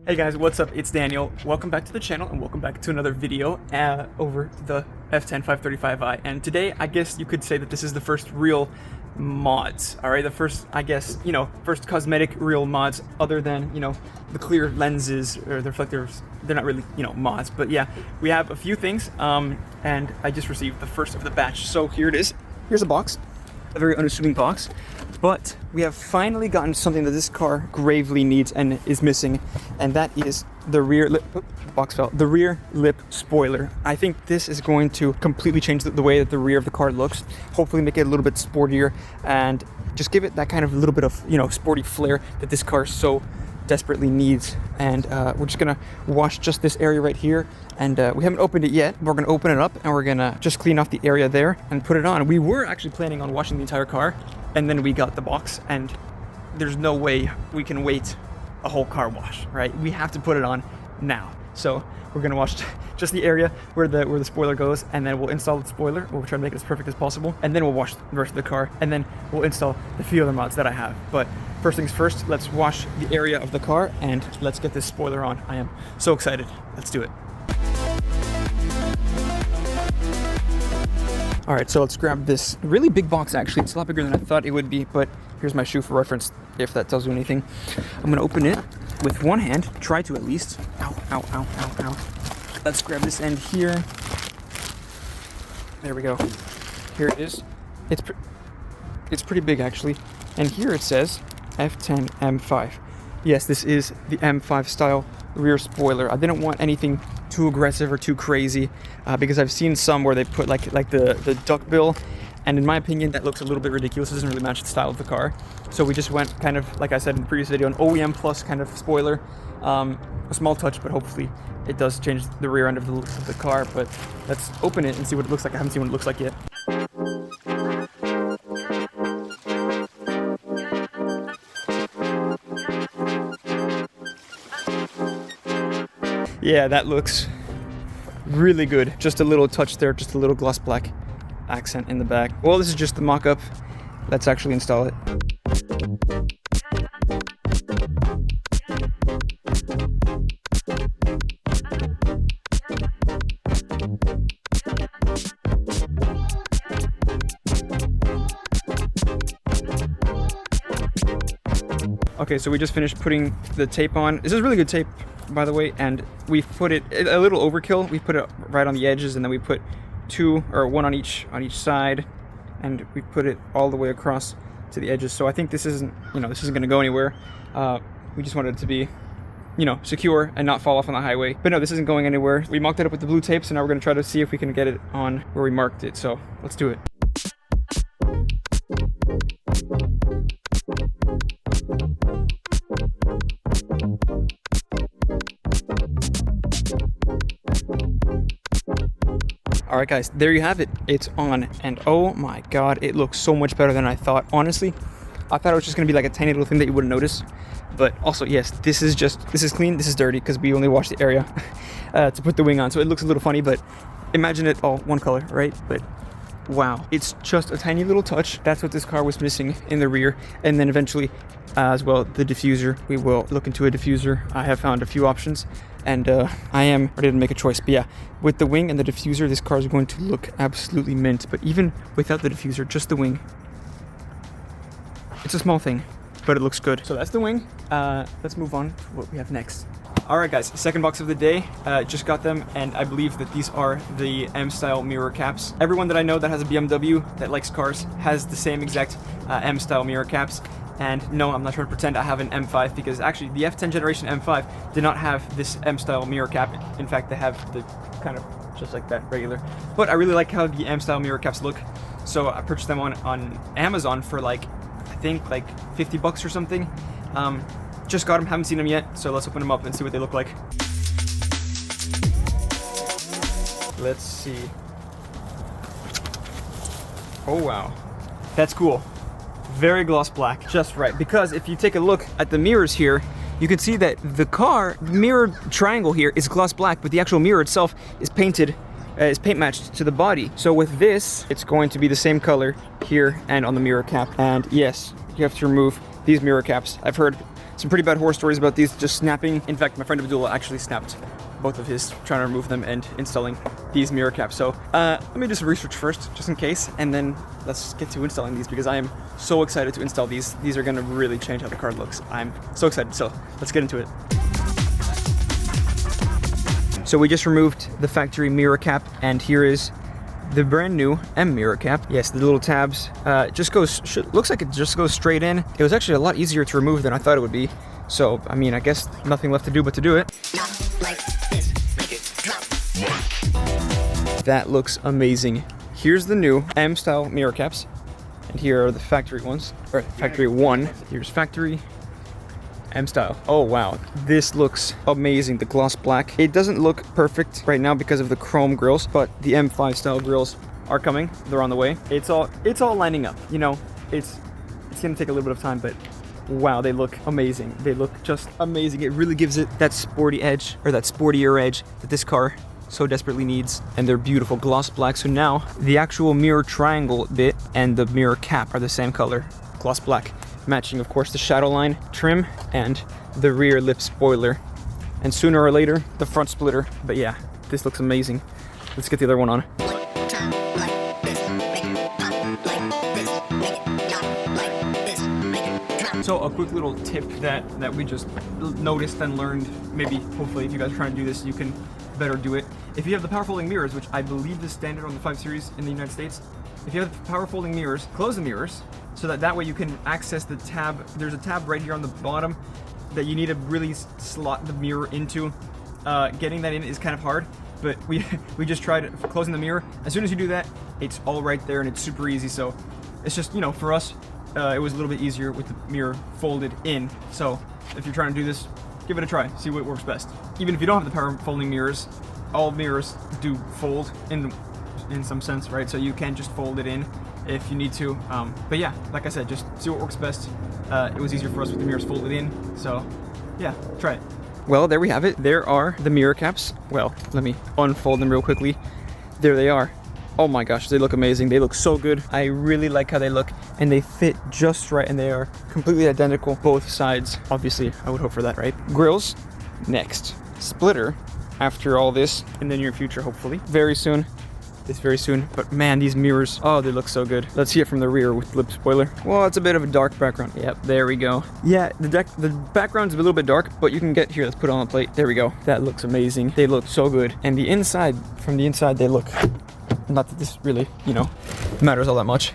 Hey guys, what's up? It's Daniel. Welcome back to the channel and welcome back to another video over the F10 535i. And today, I guess you could say that this is the first real mods, all right? The first, I guess, first cosmetic real mods other than, the clear lenses or the reflectors. They're not really, mods, but yeah, we have a few things and I just received the first of the batch. So here it is. Here's a box, a very unassuming box. But we have finally gotten something that this car gravely needs and is missing, and that is the rear lip, the rear lip spoiler. I think this is going to completely change the way that the rear of the car looks, hopefully make it a little bit sportier and just give it that kind of little bit of, sporty flair that this car so desperately needs. And we're just gonna wash just this area right here, and we haven't opened it yet. We're gonna open it up and we're gonna just clean off the area there and put it on. We were actually planning on washing the entire car, and then we got the box, and there's no way we can wait a whole car wash, right? We have to put it on now. So we're gonna wash just the area where the spoiler goes, and then we'll install the spoiler. We'll try to make it as perfect as possible, and then we'll wash the rest of the car, and then we'll install the few other mods that I have. But first things first, let's wash the area of the car and let's get this spoiler on. I am so excited. Let's do it. All right, so let's grab this really big box. Actually, it's a lot bigger than I thought it would be, but here's my shoe for reference, if that tells you anything. I'm gonna open it with one hand, try to at least. Ow, ow, ow, ow, ow. Let's grab this end here. There we go. Here it is. It's pretty big actually. And here it says F10 M5. Yes, this is the M5 style rear spoiler. I didn't want anything too aggressive or too crazy because I've seen some where they put like the duck bill, and in my opinion that looks a little bit ridiculous. It doesn't really match the style of the car. So we just went kind of, like I said in the previous video, an OEM plus kind of spoiler. A small touch, but hopefully it does change the rear end of the car. But let's open it and see what it looks like. I haven't seen what it looks like yet. Yeah, that looks really good. Just a little touch there, just a little gloss black accent in the back. Well, this is just the mock-up. Let's actually install it. Okay, so we just finished putting the tape on. This is really good tape, by the way, and we've put it a little overkill. We put it right on the edges, and then we put one on each side, and we put it all the way across to the edges. So I think this isn't going to go anywhere. We just wanted it to be secure and not fall off on the highway. But no, this isn't going anywhere. We mocked it up with the blue tape, so now we're going to try to see if we can get it on where we marked it. So let's do it. All right, guys, there you have it. It's on, and oh my God, it looks so much better than I thought. Honestly, I thought it was just gonna be like a tiny little thing that you wouldn't notice. But also, yes, this is clean, this is dirty, because we only washed the area to put the wing on. So it looks a little funny, but imagine it all one color, right? But wow, it's just a tiny little touch. That's what this car was missing in the rear. And then eventually, as well, the diffuser. We will look into a diffuser. I have found a few options, and I am ready to make a choice. But yeah, with the wing and the diffuser, this car is going to look absolutely mint. But even without the diffuser, just the wing, it's a small thing, but it looks good. So that's the wing. Let's move on to what we have next. All right, guys, second box of the day. Just got them, and I believe that these are the M-style mirror caps. Everyone that I know that has a BMW that likes cars has the same exact M-style mirror caps. And no, I'm not trying to pretend I have an M5, because actually the F10 generation M5 did not have this M-style mirror cap. In fact, they have the kind of just like that, regular. But I really like how the M-style mirror caps look. So I purchased them on Amazon for I think like 50 bucks or something. Just got them, haven't seen them yet. So let's open them up and see what they look like. Let's see. Oh wow, that's cool. Very gloss black, just right. Because if you take a look at the mirrors here, you can see that the mirror triangle here is gloss black, but the actual mirror itself is painted, is paint matched to the body. So with this, it's going to be the same color here and on the mirror cap. And yes, you have to remove these mirror caps. I've heard some pretty bad horror stories about these just snapping. In fact, my friend Abdullah actually snapped both of his trying to remove them and installing these mirror caps. So let me do some research first, just in case, and then let's get to installing these because I am so excited to install these. These are gonna really change how the car looks. I'm so excited, so let's get into it. So we just removed the factory mirror cap, and here is the brand new M mirror cap. Yes, the little tabs just looks like it just goes straight in. It was actually a lot easier to remove than I thought it would be. So, I mean, I guess nothing left to do but to do it. That looks amazing. Here's the new M style mirror caps, and here are the factory ones, or factory one. Here's factory M style. Oh wow, this looks amazing. The gloss black. It doesn't look perfect right now because of the chrome grills, but the M5 style grills are coming. They're on the way. It's all lining up. You know, it's gonna take a little bit of time, but wow, they look amazing. They look just amazing. It really gives it that sporty edge, or that sportier edge that this car so desperately needs. And they're beautiful gloss black. So now the actual mirror triangle bit and the mirror cap are the same color, gloss black, matching of course the shadow line trim and the rear lip spoiler, and sooner or later the front splitter. But yeah, this looks amazing. Let's get the other one on. So a quick little tip that we just noticed and learned, maybe hopefully if you guys are trying to do this you can better do it. If you have the power folding mirrors, which I believe is standard on the 5 Series in the United States, if you have the power folding mirrors, close the mirrors so that way you can access the tab. There's a tab right here on the bottom that you need to really slot the mirror into. Getting that in is kind of hard, but we just tried closing the mirror. As soon as you do that, it's all right there and it's super easy. So it's just, you know, for us, it was a little bit easier with the mirror folded in. So if you're trying to do this, give it a try, see what works best. Even if you don't have the power folding mirrors, all mirrors do fold in some sense, right? So you can just fold it in if you need to. But yeah, like I said, just see what works best. It was easier for us with the mirrors folded in, so yeah, try it. Well, there we have it. There are the mirror caps. Well, let me unfold them real quickly. There they are. Oh my gosh, they look amazing. They look so good. I really like how they look, and they fit just right, and they are completely identical both sides. Obviously, I would hope for that, right? Grills next. Splitter after all this in the near future, hopefully. Very soon. It's very soon. But man, these mirrors, oh, they look so good. Let's see it from the rear with the lip spoiler. Well, it's a bit of a dark background. Yep, there we go. Yeah, the background's a little bit dark, but you can get here. Let's put it on the plate. There we go. That looks amazing. They look so good. And the inside, from the inside, they look, not that this really, you know, matters all that much.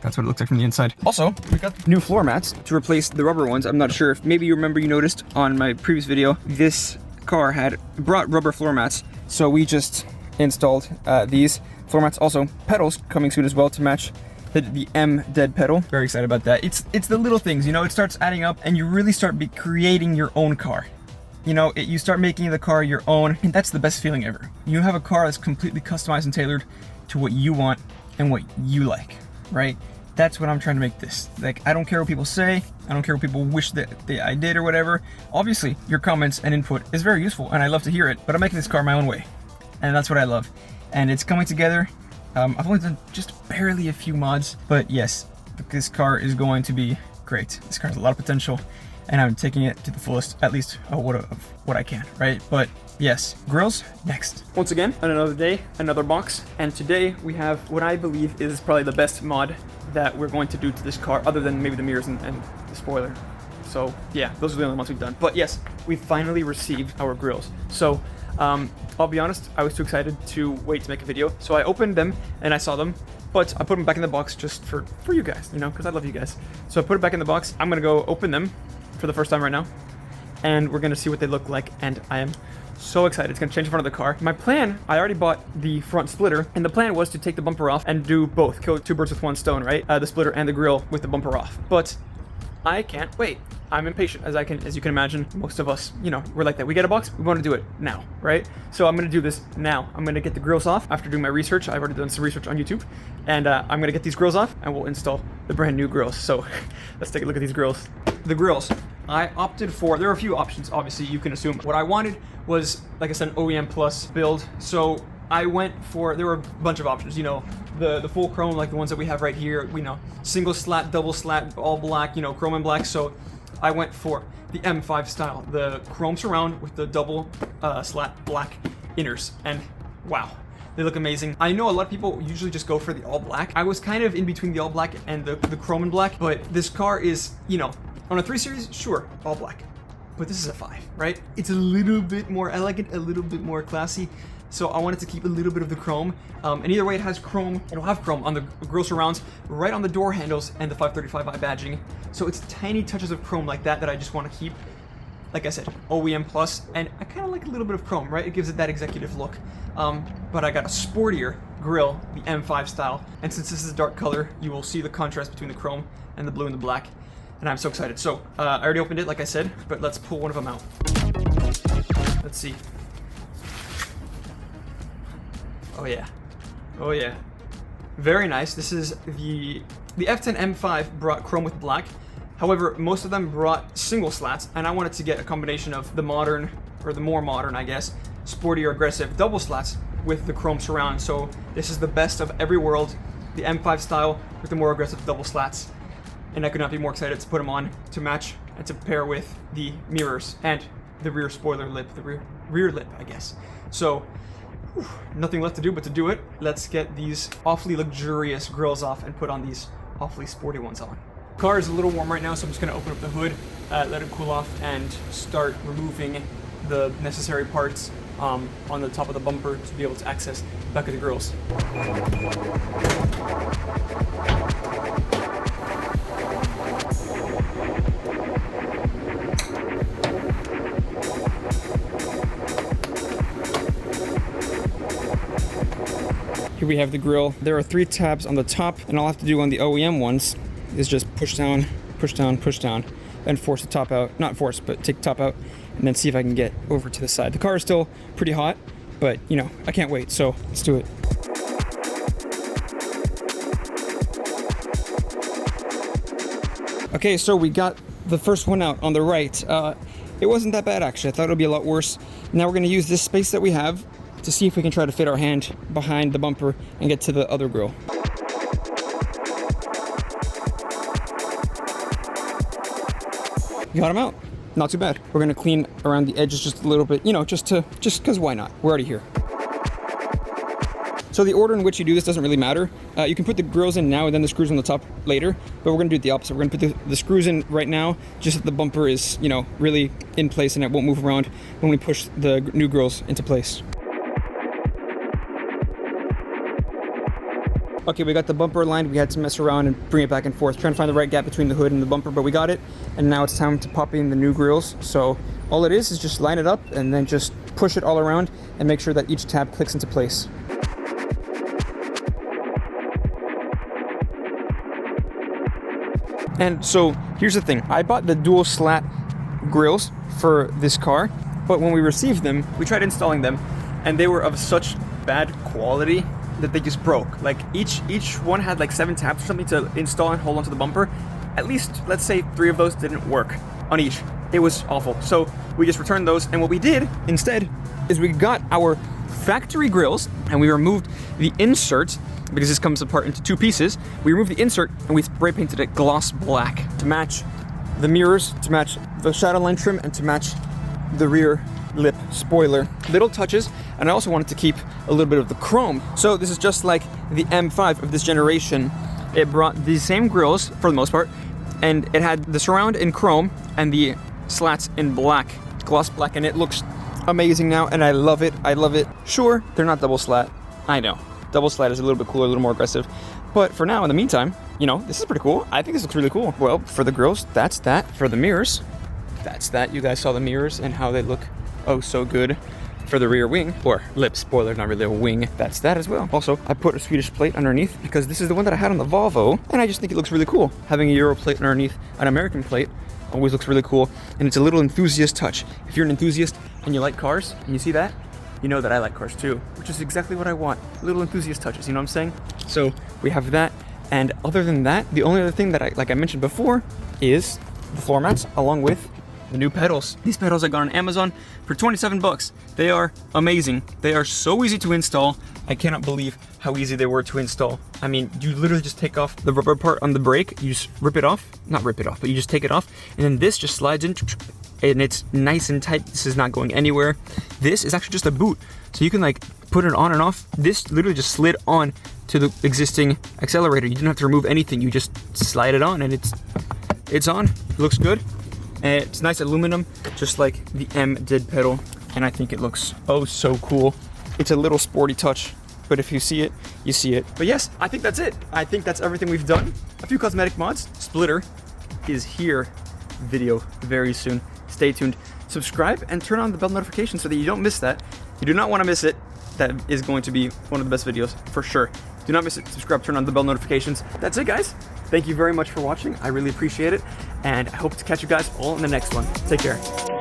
That's what it looks like from the inside. Also, we got new floor mats to replace the rubber ones. I'm not sure if maybe you remember, you noticed on my previous video, this car brought rubber floor mats. So we just installed these floor mats. Also, pedals coming soon as well to match the M dead pedal. Very excited about that. It's the little things, you know, it starts adding up and you really start creating your own car. You know, you start making the car your own, and that's the best feeling ever. You have a car that's completely customized and tailored to what you want and what you like, right? That's what I'm trying to make this. Like, I don't care what people say. I don't care what people wish that I did or whatever. Obviously, your comments and input is very useful, and I love to hear it, but I'm making this car my own way. And that's what I love. And it's coming together. I've only done just barely a few mods, but yes, this car is going to be great. This car has a lot of potential, and I'm taking it to the fullest, at least of what I can, right? But yes, grills next. Once again, on another day, another box, and today we have what I believe is probably the best mod that we're going to do to this car, other than maybe the mirrors and the spoiler. So yeah, those are the only ones we've done. But yes, we finally received our grills. So I'll be honest, I was too excited to wait to make a video. So I opened them and I saw them, but I put them back in the box just for you guys, you know, because I love you guys. So I put it back in the box. I'm gonna go open them for the first time right now, and we're gonna see what they look like, and I am so excited. It's gonna change the front of the car. My plan, I already bought the front splitter, and the plan was to take the bumper off and do both, kill two birds with one stone, right? The splitter and the grill with the bumper off. But I can't wait. I'm impatient, as you can imagine. Most of us, you know, we're like that. We get a box, we want to do it now, right? So I'm gonna do this now. I'm gonna get the grills off after doing my research. I've already done some research on YouTube, and I'm gonna get these grills off, and we'll install the brand new grills. So let's take a look at these grills. The grills, I opted for, there are a few options, obviously, you can assume. What I wanted was, like I said, an OEM Plus build. So I went for, there were a bunch of options, you know, the full chrome, like the ones that we have right here, you know, single slat, double slat, all black, you know, chrome and black. So I went for the M5 style, the chrome surround with the double slat black inners, and wow, they look amazing. I know a lot of people usually just go for the all black. I was kind of in between the all black and the chrome and black, but this car is, you know, on a 3 Series, sure, all black. But this is a 5, right? It's a little bit more elegant, a little bit more classy. So I wanted to keep a little bit of the chrome. And either way, it has chrome. It'll have chrome on the grille surrounds, right on the door handles and the 535i badging. So it's tiny touches of chrome like that I just want to keep. Like I said, OEM plus, and I kind of like a little bit of chrome, right? It gives it that executive look. But I got a sportier grille, the M5 style. And since this is a dark color, you will see the contrast between the chrome and the blue and the black. And I'm so excited. So I already opened it, like I said, but let's pull one of them out. Let's see. Oh yeah. Oh yeah. Very nice. This is the F10 M5 brought chrome with black. However, most of them brought single slats, and I wanted to get a combination of the modern, or the more modern, I guess, sporty or aggressive double slats with the chrome surround. So this is the best of every world, the M5 style with the more aggressive double slats. And I could not be more excited to put them on to match and to pair with the mirrors and the rear spoiler lip, the rear lip, I guess. So, nothing left to do but to do it. Let's get these awfully luxurious grills off and put on these awfully sporty ones on. Car is a little warm right now, so I'm just gonna open up the hood, let it cool off, and start removing the necessary parts on the top of the bumper to be able to access the back of the grills. Here we have the grille. There are 3 tabs on the top, and all I have to do on the OEM ones is just push down, push down, push down, and force the top out. Not force, but take the top out, and then see if I can get over to the side. The car is still pretty hot, but you know, I can't wait, so let's do it. Okay, so we got the first one out on the right. It wasn't that bad actually. I thought it would be a lot worse. Now we're gonna use this space that we have to see if we can try to fit our hand behind the bumper and get to the other grill. Got them out. Not too bad. We're gonna clean around the edges just a little bit, you know, just because why not? We're already here. So the order in which you do this doesn't really matter. You can put the grills in now and then the screws on the top later, but we're gonna do it the opposite. We're gonna put the screws in right now, just so the bumper is, you know, really in place and it won't move around when we push the new grills into place. Okay, we got the bumper aligned. We had to mess around and bring it back and forth, trying to find the right gap between the hood and the bumper, but we got it. And now it's time to pop in the new grills. So all it is just line it up and then just push it all around and make sure that each tab clicks into place. And so here's the thing. I bought the dual slat grills for this car, but when we received them, we tried installing them and they were of such bad quality that they just broke. Like each one had like 7 tabs or something to install and hold onto the bumper. At least, let's say 3 of those didn't work on each. It was awful. So we just returned those, and what we did instead is we got our factory grills and we removed the insert, because this comes apart into 2 pieces. We removed the insert and we spray painted it gloss black to match the mirrors, to match the shadow line trim, and to match the rear lip spoiler. Little touches, and I also wanted to keep a little bit of the chrome. So this is just like the M5 of this generation. It brought the same grills for the most part, and it had the surround in chrome and the slats in black, gloss black, and it looks amazing now, and I love it. I love it. Sure, they're not double slat. I know. Double slat is a little bit cooler, a little more aggressive. But for now, in the meantime, you know, this is pretty cool. I think this looks really cool. Well, for the grills, that's that. For the mirrors, that's that. You guys saw the mirrors and how they look oh so good. For the rear wing, or lip spoiler, not really a wing, that's that as well. Also, I put a Swedish plate underneath because this is the one that I had on the Volvo, and I just think it looks really cool. Having a Euro plate underneath an American plate always looks really cool, and it's a little enthusiast touch. If you're an enthusiast and you like cars, and you see that, you know that I like cars too, which is exactly what I want. Little enthusiast touches, you know what I'm saying? So we have that, and other than that, the only other thing that I mentioned before is the floor mats, along with the new pedals. These pedals I got on Amazon for 27 bucks. They are amazing. They are so easy to install. I cannot believe how easy they were to install. I mean, you literally just take off the rubber part on the brake, you just rip it off, not rip it off, but you just take it off, and then this just slides in, and it's nice and tight. This is not going anywhere. This is actually just a boot, so you can like put it on and off. This literally just slid on to the existing accelerator. You didn't have to remove anything. You just slide it on, and it's on. It looks good. And it's nice aluminum, just like the M did pedal, and I think it looks oh so cool. It's a little sporty touch, but if you see it, you see it. But yes, I think that's it. I think that's everything we've done. A few cosmetic mods. Splitter is here. Video very soon. Stay tuned. Subscribe and turn on the bell notification so that you don't miss that. You do not want to miss it. That is going to be one of the best videos for sure. Do not miss it. Subscribe, turn on the bell notifications. That's it, guys. Thank you very much for watching. I really appreciate it. And I hope to catch you guys all in the next one. Take care.